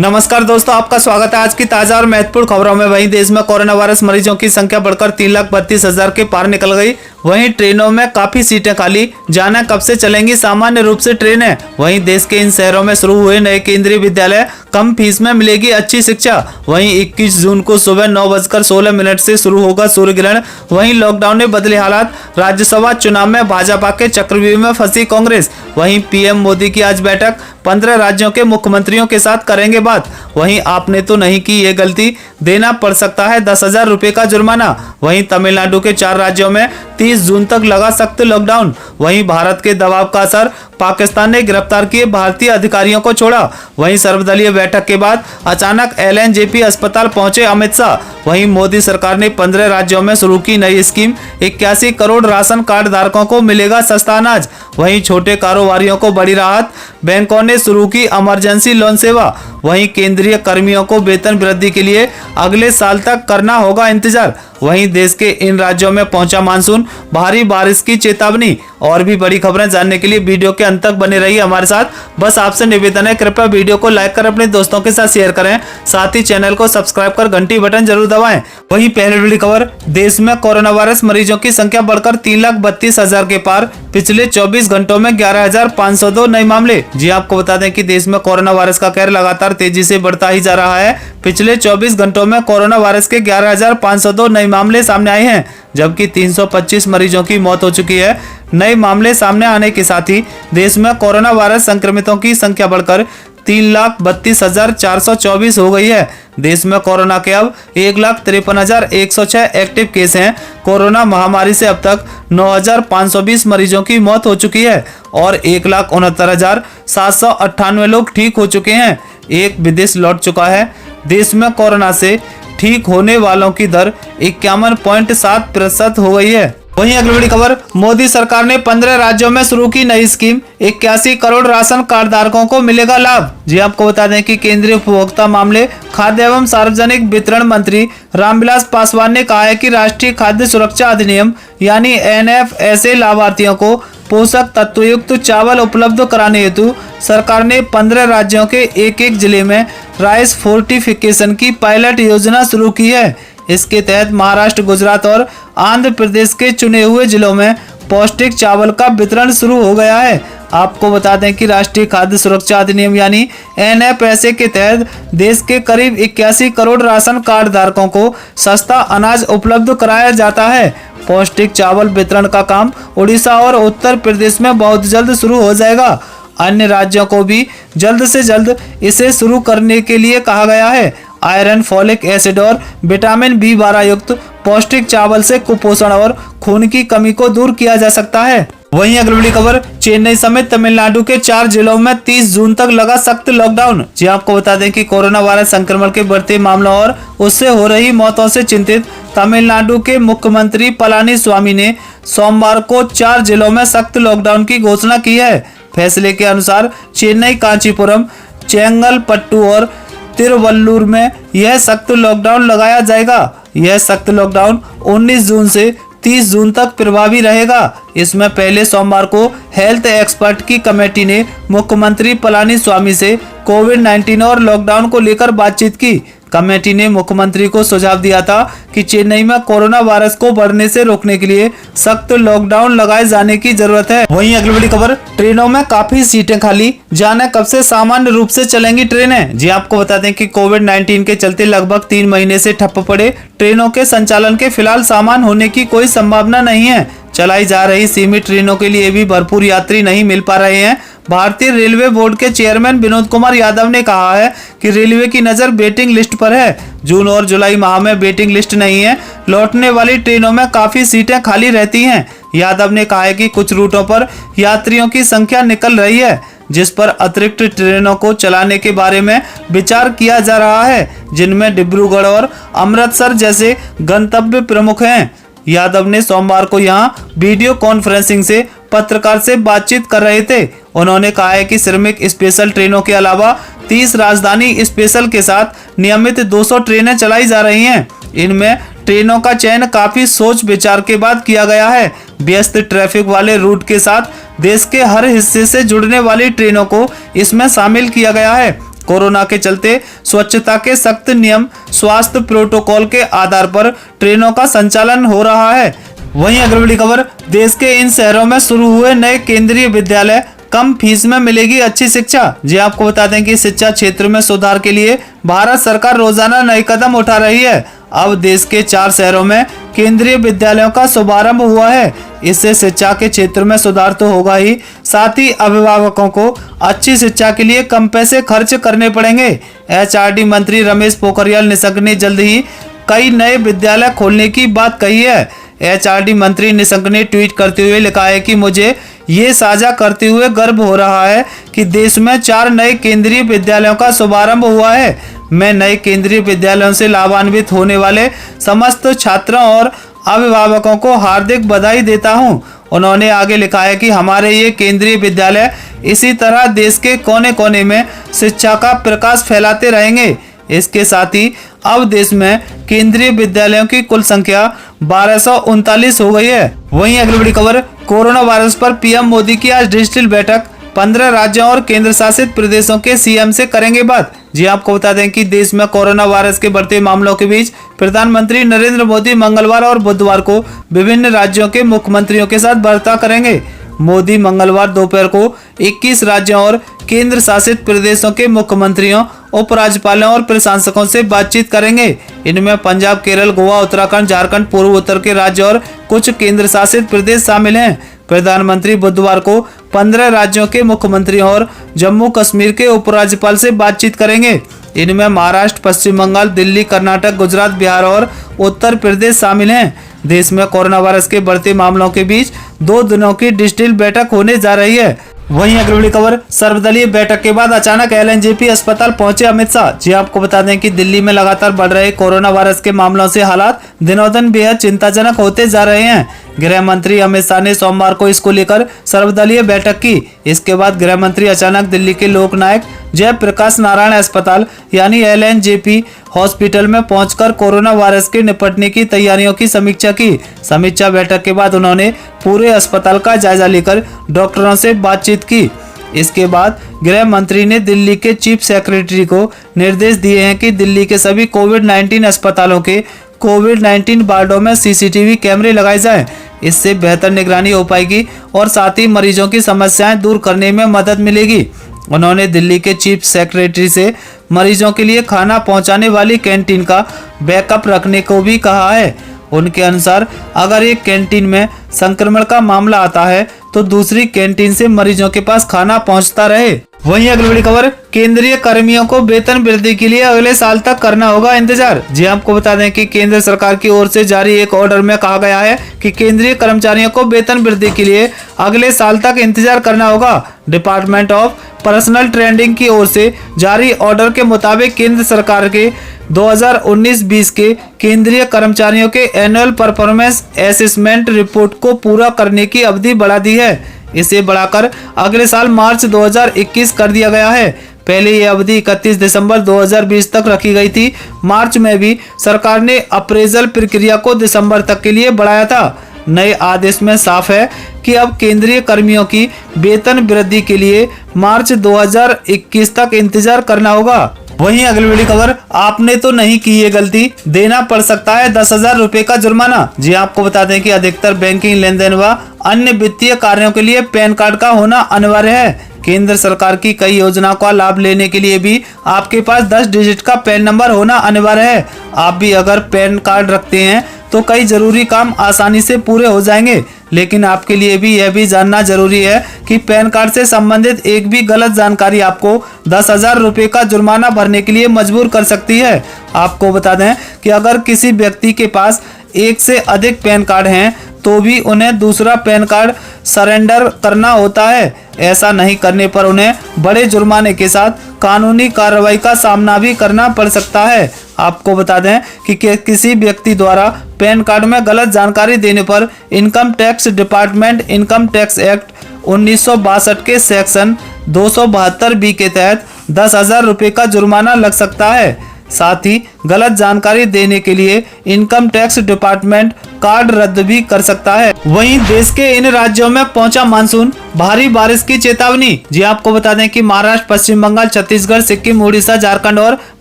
नमस्कार दोस्तों, आपका स्वागत है आज की ताजा और महत्वपूर्ण खबरों में। वहीं देश में कोरोना वायरस मरीजों की संख्या बढ़कर 3,32,000 के पार निकल गई। वहीं ट्रेनों में काफी सीटें खाली, जाना कब से चलेंगी सामान्य रूप से ट्रेनें। वहीं देश के इन शहरों में शुरू हुए नए केंद्रीय विद्यालय, कम फीस में मिलेगी अच्छी शिक्षा। वहीं 21 जून को सुबह 9:16 से शुरू होगा सूर्य ग्रहण। वहीं लॉकडाउन ने बदले हालात, राज्यसभा चुनाव में भाजपा के चक्रव्यूह में फंसी कांग्रेस। वहीं पीएम मोदी की आज बैठक, 15 राज्यों के मुख्यमंत्रियों के साथ करेंगे बात। वहीं आपने तो नहीं की ये गलती, देना पड़ सकता है 10,000 रुपए का जुर्माना। वहीं तमिलनाडु के 4 राज्यों में 30 जून तक लगा सख्त लॉकडाउन। वहीं भारत के दबाव का असर, पाकिस्तान ने गिरफ्तार किए भारतीय अधिकारियों को छोड़ा। वहीं सर्वदलीय बैठक के बाद अचानक एलएनजेपी अस्पताल पहुंचे अमित शाह। वहीं मोदी सरकार ने 15 राज्यों में शुरू की नई स्कीम, 81 करोड़ राशन कार्ड धारकों को मिलेगा सस्ता अनाज। वहीं छोटे कारोबारियों को बड़ी राहत, बैंकों ने शुरू की इमरजेंसी लोन सेवा। वहीं केंद्रीय कर्मियों को वेतन वृद्धि के लिए अगले साल तक करना होगा इंतजार। वहीं देश के इन राज्यों में पहुंचा मानसून, भारी बारिश की चेतावनी। और भी बड़ी खबरें जानने के लिए वीडियो के अंत तक बने रहिए हमारे साथ। बस आपसे निवेदन है, कृपया वीडियो को लाइक कर अपने दोस्तों के साथ शेयर करें, साथ ही चैनल को सब्सक्राइब कर घंटी बटन जरूर दबाएं। वहीं पहले बड़ी खबर, देश में कोरोना वायरस मरीजों की संख्या बढ़कर 3,32,000 के पार। पिछले 24 घंटों में 11,502 नए मामले। जी आपको बता दें कि देश में कोरोना वायरस का कहर लगातार तेजी से बढ़ता ही जा रहा है। पिछले 24 घंटों में कोरोना वायरस के 11,502 नए मामले सामने आए हैं, जबकि 325 मरीजों की मौत हो चुकी है। नए मामले सामने आने के साथ ही देश में कोरोना वायरस संक्रमितों की संख्या बढ़कर 3,32,424 हो गई है। देश में कोरोना के अब 1,53,106 एक्टिव केस हैं। कोरोना महामारी से अब तक 9,520 मरीजों की मौत हो चुकी है और 1,69,798 लोग ठीक हो चुके हैं। एक विदेश लौट चुका है। देश में कोरोना से ठीक होने वालों की दर 51.7% हो गई है। वहीं अगली बड़ी खबर, मोदी सरकार ने 15 राज्यों में शुरू की नई स्कीम, 81 करोड़ राशन कार्ड धारकों को मिलेगा लाभ। जी आपको बता दें कि केंद्रीय उपभोक्ता मामले, खाद्य एवं सार्वजनिक वितरण मंत्री रामविलास पासवान ने कहा है कि राष्ट्रीय खाद्य सुरक्षा अधिनियम यानी एनएफएसए लाभार्थियों को पोषक तत्वयुक्त चावल उपलब्ध कराने हेतु सरकार ने 15 राज्यों के एक जिले में राइस फोर्टिफिकेशन की पायलट योजना शुरू की है। इसके तहत महाराष्ट्र, गुजरात और आंध्र प्रदेश के चुने हुए जिलों में पौष्टिक चावल का वितरण शुरू हो गया है। आपको बता दें कि राष्ट्रीय खाद्य सुरक्षा अधिनियम यानी एनएफएसए के तहत देश के करीब 81 करोड़ राशन कार्ड धारकों को सस्ता अनाज उपलब्ध कराया जाता है। पौष्टिक चावल वितरण का काम उड़ीसा और उत्तर प्रदेश में बहुत जल्द शुरू हो जाएगा। अन्य राज्यों को भी जल्द से जल्द इसे शुरू करने के लिए कहा गया है। आयरन, फॉलिक एसिड और विटामिन B12 युक्त पौष्टिक चावल से कुपोषण और खून की कमी को दूर किया जा सकता है। वहीं अगली बड़ी खबर, चेन्नई समेत तमिलनाडु के 4 जिलों में 30 जून तक लगा सख्त लॉकडाउन। जी आपको बता दें कि कोरोना वायरस संक्रमण के बढ़ते मामलों और उससे हो रही मौतों से चिंतित तमिलनाडु के मुख्यमंत्री पलानीस्वामी ने सोमवार को 4 जिलों में सख्त लॉकडाउन की घोषणा की है। फैसले के अनुसार चेन्नई, कांचीपुरम, चेंगलपट्टू और तिरुवल्लुर में यह सख्त लॉकडाउन लगाया जाएगा। यह सख्त लॉकडाउन 19 जून से 30 जून तक प्रभावी रहेगा। इसमें पहले सोमवार को हेल्थ एक्सपर्ट की कमेटी ने मुख्यमंत्री पलानीस्वामी से कोविड-19 और लॉकडाउन को लेकर बातचीत की। कमेटी ने मुख्यमंत्री को सुझाव दिया था कि चेन्नई में कोरोना वायरस को बढ़ने से रोकने के लिए सख्त लॉकडाउन लगाए जाने की जरूरत है। वहीं अगली बड़ी खबर, ट्रेनों में काफी सीटें खाली, जाने कब से सामान्य रूप से चलेंगी ट्रेनें। जी आपको बता दें कि कोविड-19 के चलते लगभग 3 महीने से ठप्प पड़े ट्रेनों के संचालन के फिलहाल सामान्य होने की कोई संभावना नहीं है। चलाई जा रही सीमित ट्रेनों के लिए भी भरपूर यात्री नहीं मिल पा रहे हैं। भारतीय रेलवे बोर्ड के चेयरमैन विनोद कुमार यादव ने कहा है कि रेलवे की नजर वेटिंग लिस्ट पर है। जून और जुलाई माह में वेटिंग लिस्ट नहीं है। लौटने वाली ट्रेनों में काफी सीटें खाली रहती हैं। यादव ने कहा है कि कुछ रूटों पर यात्रियों की संख्या निकल रही है, जिस पर अतिरिक्त ट्रेनों को चलाने के बारे में विचार किया जा रहा है, जिनमें डिब्रूगढ़ और अमृतसर जैसे गंतव्य प्रमुख हैं। यादव ने सोमवार को यहां वीडियो कॉन्फ्रेंसिंग से पत्रकार से बातचीत कर रहे थे। उन्होंने कहा है कि श्रमिक स्पेशल ट्रेनों के अलावा 30 राजधानी स्पेशल के साथ नियमित 200 ट्रेनें चलाई जा रही हैं। इनमें ट्रेनों का चयन काफी सोच विचार के बाद किया गया है। व्यस्त ट्रैफिक वाले रूट के साथ देश के हर हिस्से से जुड़ने वाली ट्रेनों को इसमें शामिल किया गया है। कोरोना के चलते स्वच्छता के सख्त नियम, स्वास्थ्य प्रोटोकॉल के आधार पर ट्रेनों का संचालन हो रहा है। वहीं अगली बड़ी खबर, देश के इन शहरों में शुरू हुए नए केंद्रीय विद्यालय, कम फीस में मिलेगी अच्छी शिक्षा। जी आपको बता दें कि शिक्षा क्षेत्र में सुधार के लिए भारत सरकार रोजाना नए कदम उठा रही है। अब देश के 4 शहरों में केंद्रीय विद्यालयों का शुभारंभ हुआ है। इससे शिक्षा के क्षेत्र में सुधार तो होगा ही, साथ ही अभिभावकों को अच्छी शिक्षा के लिए कम पैसे खर्च करने पड़ेंगे। एचआरडी मंत्री रमेश पोखरियाल निशंक ने जल्द ही कई नए विद्यालय खोलने की बात कही है। एचआरडी मंत्री निशंक ने ट्वीट करते हुए लिखा है कि मुझे ये साझा करते हुए गर्व हो रहा है कि देश में 4 नए केंद्रीय विद्यालयों का शुभारंभ हुआ है। मैं नए केंद्रीय विद्यालयों से लाभान्वित होने वाले समस्त छात्रों और अभिभावकों को हार्दिक बधाई देता हूं। उन्होंने आगे लिखा है कि हमारे ये केंद्रीय विद्यालय इसी तरह देश के कोने कोने में शिक्षा का प्रकाश फैलाते रहेंगे। इसके साथ ही अब देश में केंद्रीय विद्यालयों की कुल संख्या 1239 हो गई है। वहीं अगली बड़ी खबर, कोरोना वायरस पर पीएम मोदी की आज डिजिटल बैठक, 15 राज्यों और केंद्र शासित प्रदेशों के सीएम से करेंगे बात। जी आपको बता दें कि देश में कोरोना वायरस के बढ़ते मामलों के बीच प्रधानमंत्री नरेंद्र मोदी मंगलवार और बुधवार को विभिन्न राज्यों के मुख्यमंत्रियों के साथ वार्ता करेंगे। मोदी मंगलवार दोपहर को 21 राज्यों और केंद्र शासित प्रदेशों के मुख्यमंत्रियों, उपराज्यपालों और प्रशासकों से बातचीत करेंगे। इनमें पंजाब, केरल, गोवा, उत्तराखंड, झारखंड, पूर्व उत्तर के राज्य और कुछ केंद्र शासित प्रदेश शामिल हैं। प्रधानमंत्री बुधवार को 15 राज्यों के मुख्यमंत्रियों और जम्मू कश्मीर के उपराज्यपाल से बातचीत करेंगे। इनमें महाराष्ट्र, पश्चिम बंगाल, दिल्ली, कर्नाटक, गुजरात, बिहार और उत्तर प्रदेश शामिल हैं। देश में कोरोना वायरस के बढ़ते मामलों के बीच 2 दिनों की डिजिटल बैठक होने जा रही है। वहीं अगली बड़ी खबर, सर्वदलीय बैठक के बाद अचानक एलएनजेपी अस्पताल पहुंचे अमित शाह। जी आपको बता दें कि दिल्ली में लगातार बढ़ रहे कोरोना वायरस के मामलों से हालात दिनों दिन बेहद चिंताजनक होते जा रहे हैं। गृह मंत्री अमित शाह ने सोमवार को इसको लेकर सर्वदलीय बैठक की। इसके बाद गृह मंत्री अचानक दिल्ली के लोकनायक जयप्रकाश नारायण अस्पताल यानी एलएनजेपी हॉस्पिटल में पहुंचकर कोरोना वायरस के निपटने की तैयारियों की समीक्षा की। समीक्षा बैठक के बाद उन्होंने पूरे अस्पताल का जायजा लेकर डॉक्टरों से बातचीत की। इसके बाद गृह मंत्री ने दिल्ली के चीफ सेक्रेटरी को निर्देश दिए हैं कि दिल्ली के सभी कोविड-19 अस्पतालों के कोविड-19 वार्डों में सीसीटीवी कैमरे लगाए जाएं। इससे बेहतर निगरानी हो पाएगी और साथ ही मरीजों की समस्याएं दूर करने में मदद मिलेगी। उन्होंने दिल्ली के चीफ सेक्रेटरी से मरीजों के लिए खाना पहुंचाने वाली कैंटीन का बैकअप रखने को भी कहा है। उनके अनुसार अगर एक कैंटीन में संक्रमण का मामला आता है तो दूसरी कैंटीन से मरीजों के पास खाना पहुंचता रहे। वहीं अगली बड़ी खबर, केंद्रीय कर्मियों को वेतन वृद्धि के लिए अगले साल तक करना होगा इंतजार। जी आपको बता दें कि केंद्र सरकार की ओर से जारी एक ऑर्डर में कहा गया है कि केंद्रीय कर्मचारियों को वेतन वृद्धि के लिए अगले साल तक इंतजार करना होगा। डिपार्टमेंट ऑफ पर्सनल ट्रेंडिंग की ओर से जारी ऑर्डर के मुताबिक केंद्र सरकार के 2019-20 के केंद्रीय कर्मचारियों के एनुअल परफॉर्मेंस असेसमेंट रिपोर्ट को पूरा करने की अवधि बढ़ा दी है। इसे बढ़ाकर अगले साल मार्च 2021 कर दिया गया है। पहले ये अवधि 31 दिसंबर 2020 तक रखी गई थी। मार्च में भी सरकार ने अप्रेजल प्रक्रिया को दिसंबर तक के लिए बढ़ाया था। नए आदेश में साफ है कि अब केंद्रीय कर्मियों की वेतन वृद्धि के लिए मार्च 2021 तक इंतजार करना होगा। वहीं अगली बड़ी खबर, आपने तो नहीं की ये गलती, देना पड़ सकता है 10,000 रुपए का जुर्माना। जी आपको बता दें कि अधिकतर बैंकिंग लेन देन व अन्य वित्तीय कार्यों के लिए पैन कार्ड का होना अनिवार्य है। केंद्र सरकार की कई योजनाओं का लाभ लेने के लिए भी आपके पास 10 डिजिट का पैन नंबर होना अनिवार्य है। आप भी अगर पैन कार्ड रखते हैं तो कई जरूरी काम आसानी से पूरे हो जाएंगे। लेकिन आपके लिए भी यह भी जानना जरूरी है कि पैन कार्ड से संबंधित एक भी गलत जानकारी आपको 10,000 रुपए का जुर्माना भरने के लिए मजबूर कर सकती है। आपको बता दें कि अगर किसी व्यक्ति के पास एक से अधिक पैन कार्ड हैं तो भी उन्हें दूसरा पैन कार्ड सरेंडर करना होता है। ऐसा नहीं करने पर उन्हें बड़े जुर्माने के साथ कानूनी कार्रवाई का सामना भी करना पड़ सकता है। आपको बता दें कि किसी व्यक्ति द्वारा पैन कार्ड में गलत जानकारी देने पर income tax department income tax act 1962 के सेक्शन 272 बी के तहत 10,000 रुपए का जुर्माना लग सकता है। साथ ही गलत जानकारी देने के लिए इनकम टैक्स डिपार्टमेंट कार्ड रद्द भी कर सकता है। वहीं देश के इन राज्यों में पहुंचा मानसून, भारी बारिश की चेतावनी। जी आपको बता दें कि महाराष्ट्र, पश्चिम बंगाल, छत्तीसगढ़, सिक्किम, उड़ीसा, झारखंड और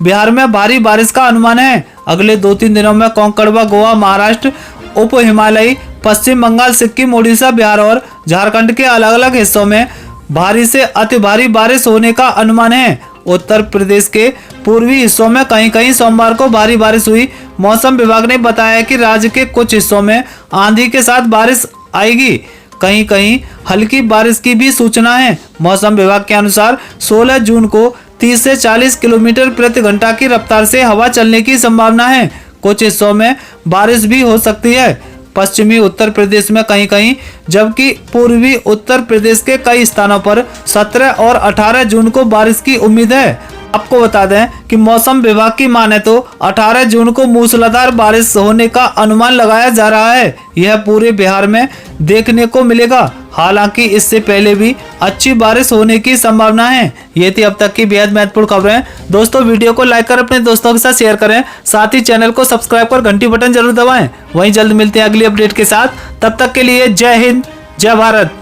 बिहार में भारी बारिश का अनुमान है। अगले 2-3 दिनों में कोंकण, गोवा, महाराष्ट्र, उप हिमालयी, पश्चिम बंगाल, सिक्किम, उड़ीसा, बिहार और झारखंड के अलग अलग हिस्सों में भारी से अति भारी बारिश होने का अनुमान है। उत्तर प्रदेश के पूर्वी हिस्सों में कहीं कहीं सोमवार को भारी बारिश हुई। मौसम विभाग ने बताया कि राज्य के कुछ हिस्सों में आंधी के साथ बारिश आएगी। कहीं कहीं हल्की बारिश की भी सूचना है। मौसम विभाग के अनुसार 16 जून को 30 से 40 किलोमीटर प्रति घंटा की रफ्तार से हवा चलने की संभावना है। कुछ हिस्सों में बारिश भी हो सकती है। पश्चिमी उत्तर प्रदेश में कहीं कहीं, जबकि पूर्वी उत्तर प्रदेश के कई स्थानों पर 17 और 18 जून को बारिश की उम्मीद है। आपको बता दें कि मौसम विभाग की माने तो 18 जून को मूसलाधार बारिश होने का अनुमान लगाया जा रहा है। यह पूरे बिहार में देखने को मिलेगा। हालांकि इससे पहले भी अच्छी बारिश होने की संभावना है। ये थी अब तक की बेहद महत्वपूर्ण खबरें। दोस्तों, वीडियो को लाइक कर अपने दोस्तों के साथ शेयर करें। साथ ही चैनल को सब्सक्राइब कर घंटी बटन जरूर दबाएं। वहीं जल्द मिलते हैं अगली अपडेट के साथ। तब तक के लिए जय हिंद, जय भारत।